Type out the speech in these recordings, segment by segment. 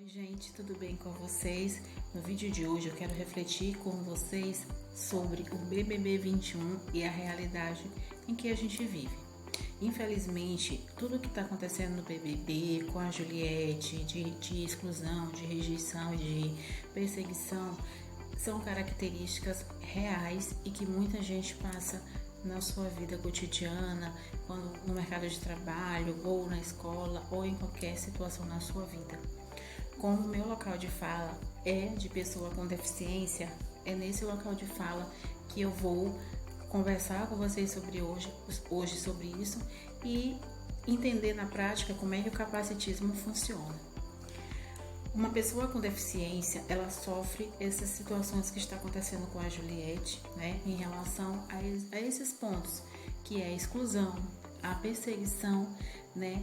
Oi gente, tudo bem com vocês? No vídeo de hoje eu quero refletir com vocês sobre o BBB 21 e a realidade em que a gente vive. Infelizmente, tudo que está acontecendo no BBB, com a Juliette, de exclusão, de rejeição, de perseguição, são características reais e que muita gente passa na sua vida cotidiana, quando no mercado de trabalho, ou na escola, ou em qualquer situação na sua vida. Como o meu local de fala é de pessoa com deficiência, é nesse local de fala que eu vou conversar com vocês hoje sobre isso e entender na prática como é que o capacitismo funciona. Uma pessoa com deficiência, ela sofre essas situações que está acontecendo com a Juliette, né, em relação a esses pontos, que é a exclusão, a perseguição, né?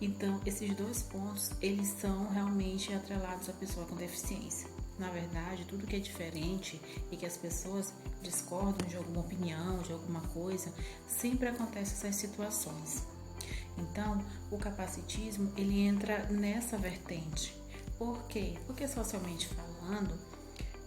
Então, esses dois pontos, eles são realmente atrelados à pessoa com deficiência. Na verdade, tudo que é diferente e que as pessoas discordam de alguma opinião, de alguma coisa, sempre acontece essas situações. Então, o capacitismo, ele entra nessa vertente. Por quê? Porque socialmente falando,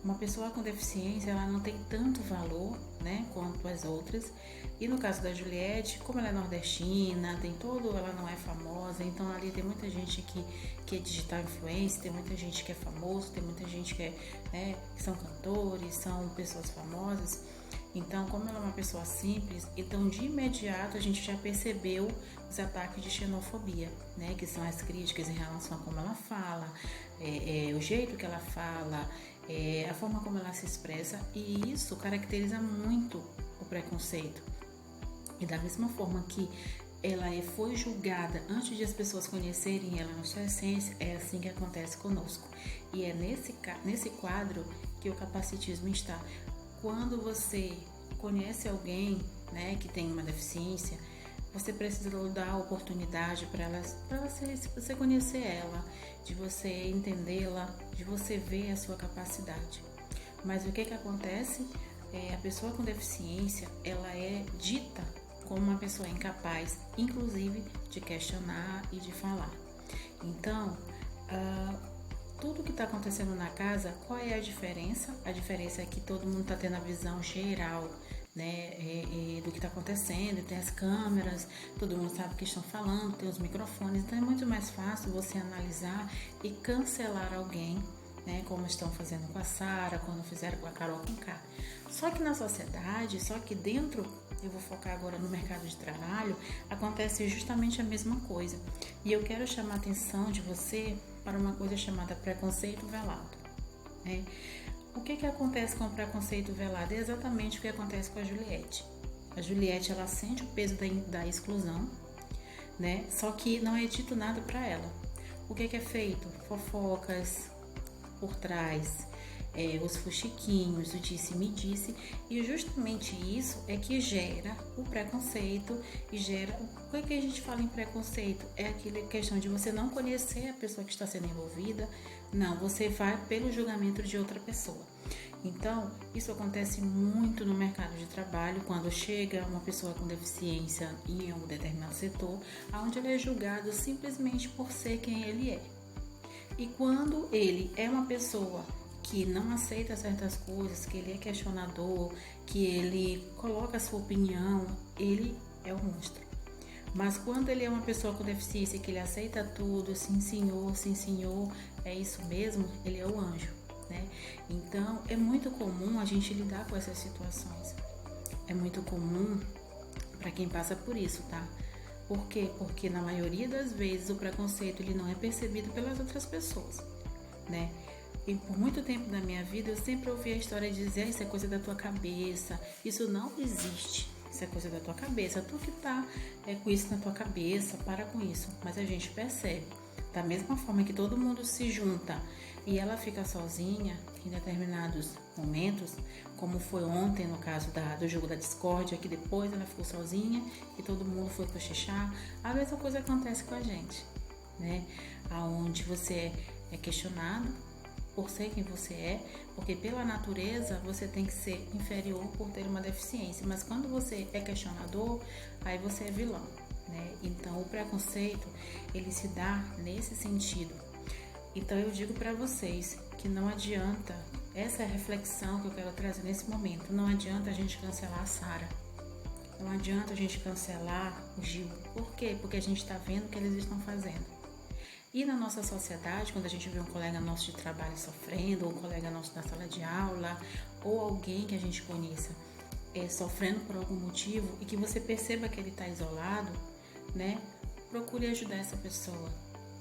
uma pessoa com deficiência, ela não tem tanto valor, né, quanto as outras. E no caso da Juliette, como ela é nordestina, ela não é famosa, então ali tem muita gente que é digital influencer, tem muita gente que é famoso, tem muita gente que que são cantores, são pessoas famosas. Então, como ela é uma pessoa simples, então de imediato a gente já percebeu os ataques de xenofobia, né? Que são as críticas em relação a como ela fala, o jeito que ela fala, a forma como ela se expressa, e isso caracteriza muito o preconceito. E da mesma forma que ela foi julgada antes de as pessoas conhecerem ela na sua essência, é assim que acontece conosco. E é nesse quadro que o capacitismo está. Quando você conhece alguém, né, que tem uma deficiência, você precisa dar a oportunidade para você conhecer ela, de você entendê-la, de você ver a sua capacidade. Mas o que acontece? A pessoa com deficiência, ela é dita como uma pessoa incapaz, inclusive de questionar e de falar. Então, tudo que está acontecendo na casa, qual é a diferença? A diferença é que todo mundo está tendo a visão geral, né, do que está acontecendo, tem as câmeras, todo mundo sabe o que estão falando, tem os microfones, então é muito mais fácil você analisar e cancelar alguém, né, como estão fazendo com a Sara, quando fizeram com a Carol Conká. Só que na sociedade, só que dentro, eu vou focar agora no mercado de trabalho, acontece justamente a mesma coisa. E eu quero chamar a atenção de você para uma coisa chamada preconceito velado, né? O que acontece com o preconceito velado? É exatamente o que acontece com a Juliette. A Juliette, ela sente o peso da exclusão, né? Só que não é dito nada para ela. O que é feito? Fofocas por trás, os fuxiquinhos, o disse-me-disse, e justamente isso é que gera o preconceito e gera... O que a gente fala em preconceito? É aquela questão de você não conhecer a pessoa que está sendo envolvida, não, você vai pelo julgamento de outra pessoa. Então, isso acontece muito no mercado de trabalho, quando chega uma pessoa com deficiência em um determinado setor, onde ele é julgado simplesmente por ser quem ele é. E quando ele é uma pessoa que não aceita certas coisas, que ele é questionador, que ele coloca a sua opinião, ele é o monstro. Mas quando ele é uma pessoa com deficiência, que ele aceita tudo, sim senhor, é isso mesmo, ele é o anjo, né? Então, é muito comum a gente lidar com essas situações. É muito comum para quem passa por isso, tá? Por quê? Porque na maioria das vezes o preconceito ele não é percebido pelas outras pessoas, né? E por muito tempo da minha vida eu sempre ouvi a história de dizer: isso é coisa da tua cabeça, isso não existe, isso é coisa da tua cabeça, tu que tá com isso na tua cabeça, para com isso. Mas a gente percebe, da mesma forma que todo mundo se junta e ela fica sozinha em determinados momentos, como foi ontem no caso do jogo da discórdia, que depois ela ficou sozinha e todo mundo foi cochichar, a mesma coisa acontece com a gente, né? Aonde você é questionado por ser quem você é, porque pela natureza você tem que ser inferior por ter uma deficiência, mas quando você é questionador, aí você é vilão, né? Então o preconceito ele se dá nesse sentido. Então eu digo para vocês que não adianta, essa é a reflexão que eu quero trazer nesse momento, não adianta a gente cancelar a Sara, não adianta a gente cancelar o Gil. Por quê? Porque a gente está vendo o que eles estão fazendo. E na nossa sociedade, quando a gente vê um colega nosso de trabalho sofrendo, ou um colega nosso na sala de aula, ou alguém que a gente conheça sofrendo por algum motivo e que você perceba que ele está isolado, né? Procure ajudar essa pessoa,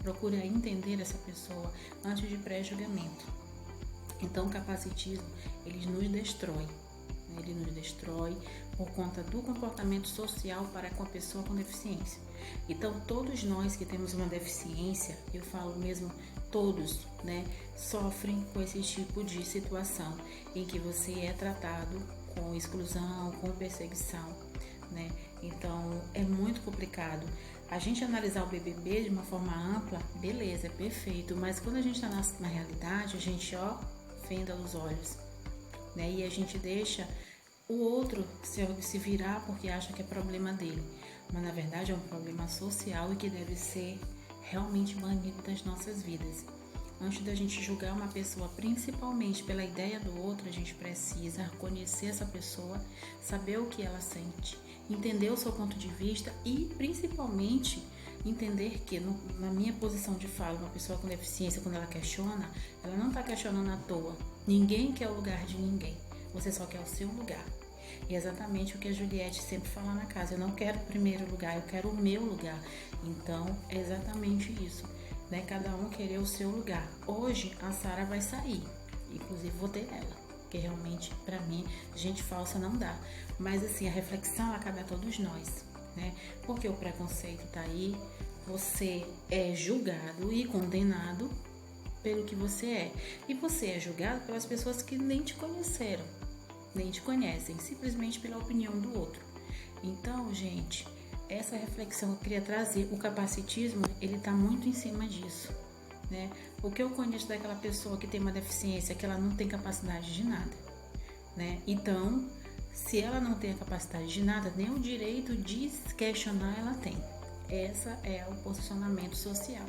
procure entender essa pessoa antes de pré-julgamento. Então, o capacitismo, ele nos destrói. Ele nos destrói por conta do comportamento social para com a pessoa com deficiência. Então, todos nós que temos uma deficiência, eu falo mesmo todos, né, sofrem com esse tipo de situação em que você é tratado com exclusão, com perseguição, né? Então, é muito complicado. A gente analisar o BBB de uma forma ampla, beleza, é perfeito, mas quando a gente está na realidade, a gente, fenda os olhos, né? E a gente deixa o outro se virar porque acha que é problema dele, mas na verdade é um problema social e que deve ser realmente banido das nossas vidas. Antes da gente julgar uma pessoa, principalmente pela ideia do outro, a gente precisa conhecer essa pessoa, saber o que ela sente, entender o seu ponto de vista e, principalmente, entender que, na minha posição de fala, uma pessoa com deficiência, quando ela questiona, ela não está questionando à toa. Ninguém quer o lugar de ninguém, você só quer o seu lugar. E é exatamente o que a Juliette sempre fala na casa: eu não quero o primeiro lugar, eu quero o meu lugar. Então, é exatamente isso, né? Cada um querer o seu lugar. Hoje, a Sara vai sair, inclusive votei nela, porque realmente, para mim, gente falsa não dá. Mas, assim, a reflexão, ela cabe a todos nós, né? Porque o preconceito tá aí, você é julgado e condenado pelo que você é. E você é julgado pelas pessoas que nem te conheceram, nem te conhecem, simplesmente pela opinião do outro. Então, gente, essa reflexão que eu queria trazer, o capacitismo, ele tá muito em cima disso, né? O que eu conheço daquela pessoa que tem uma deficiência, que ela não tem capacidade de nada, né? Então, se ela não tem a capacidade de nada, nem o direito de questionar ela tem. Essa é o posicionamento social.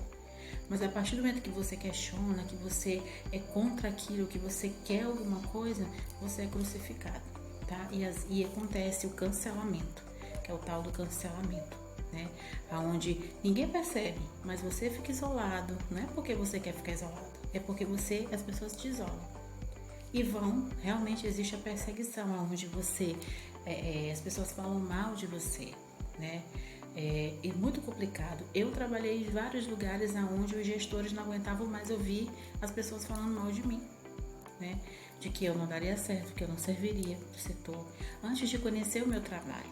Mas a partir do momento que você questiona, que você é contra aquilo, que você quer alguma coisa, você é crucificado, tá? E acontece o cancelamento, que é o tal do cancelamento, né? Onde ninguém percebe, mas você fica isolado. Não é porque você quer ficar isolado, é porque as pessoas te isolam. E realmente existe a perseguição, onde as pessoas falam mal de você, né? É muito complicado. Eu trabalhei em vários lugares onde os gestores não aguentavam mais ouvir as pessoas falando mal de mim, né? De que eu não daria certo, que eu não serviria para o setor, antes de conhecer o meu trabalho.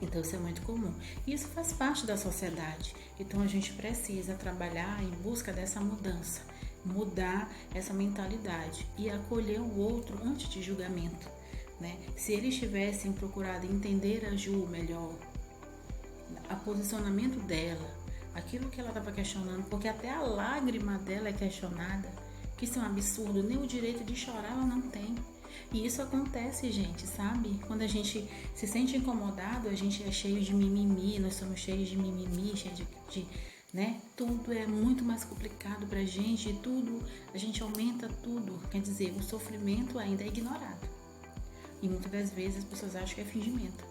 Então isso é muito comum. Isso faz parte da sociedade. Então a gente precisa trabalhar em busca dessa mudança, mudar essa mentalidade e acolher o outro antes de julgamento, né? Se eles tivessem procurado entender a Ju melhor, o posicionamento dela, aquilo que ela estava questionando, porque até a lágrima dela é questionada, que isso é um absurdo, nem o direito de chorar ela não tem. E isso acontece, gente, sabe? Quando a gente se sente incomodado, a gente é cheio de mimimi, nós somos cheios de mimimi, cheios né? Tudo é muito mais complicado pra gente, a gente aumenta tudo, quer dizer, o sofrimento ainda é ignorado. E muitas das vezes as pessoas acham que é fingimento.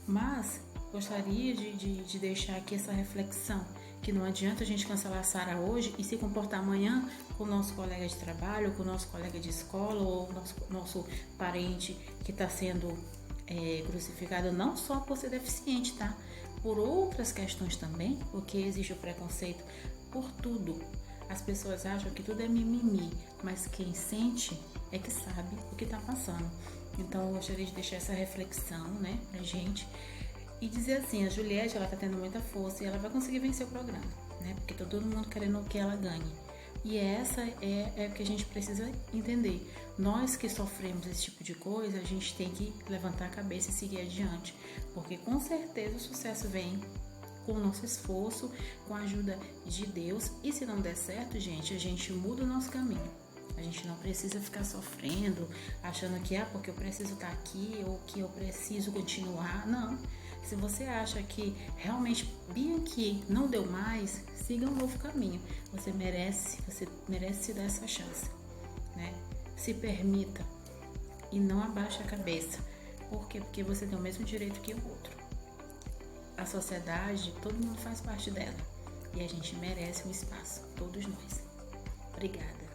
Mas gostaria de deixar aqui essa reflexão, que não adianta a gente cancelar a Sara hoje e se comportar amanhã com o nosso colega de trabalho, com o nosso colega de escola ou nosso parente que está sendo crucificado, não só por ser deficiente, tá? Por outras questões também, porque existe o preconceito por tudo. As pessoas acham que tudo é mimimi, mas quem sente é que sabe o que está passando. Então eu gostaria de deixar essa reflexão, né, pra gente. E dizer assim, a Juliette, ela tá tendo muita força e ela vai conseguir vencer o programa, né? Porque tá todo mundo querendo que ela ganhe. E essa é o que a gente precisa entender. Nós que sofremos esse tipo de coisa, a gente tem que levantar a cabeça e seguir adiante. Porque com certeza o sucesso vem com o nosso esforço, com a ajuda de Deus. E se não der certo, gente, a gente muda o nosso caminho. A gente não precisa ficar sofrendo, achando que porque eu preciso estar aqui ou que eu preciso continuar. Não. Se você acha que realmente bem aqui não deu mais, siga um novo caminho. Você merece se dar essa chance, né? Se permita e não abaixe a cabeça. Por quê? Porque você tem o mesmo direito que o outro. A sociedade, todo mundo faz parte dela. E a gente merece um espaço, todos nós. Obrigada.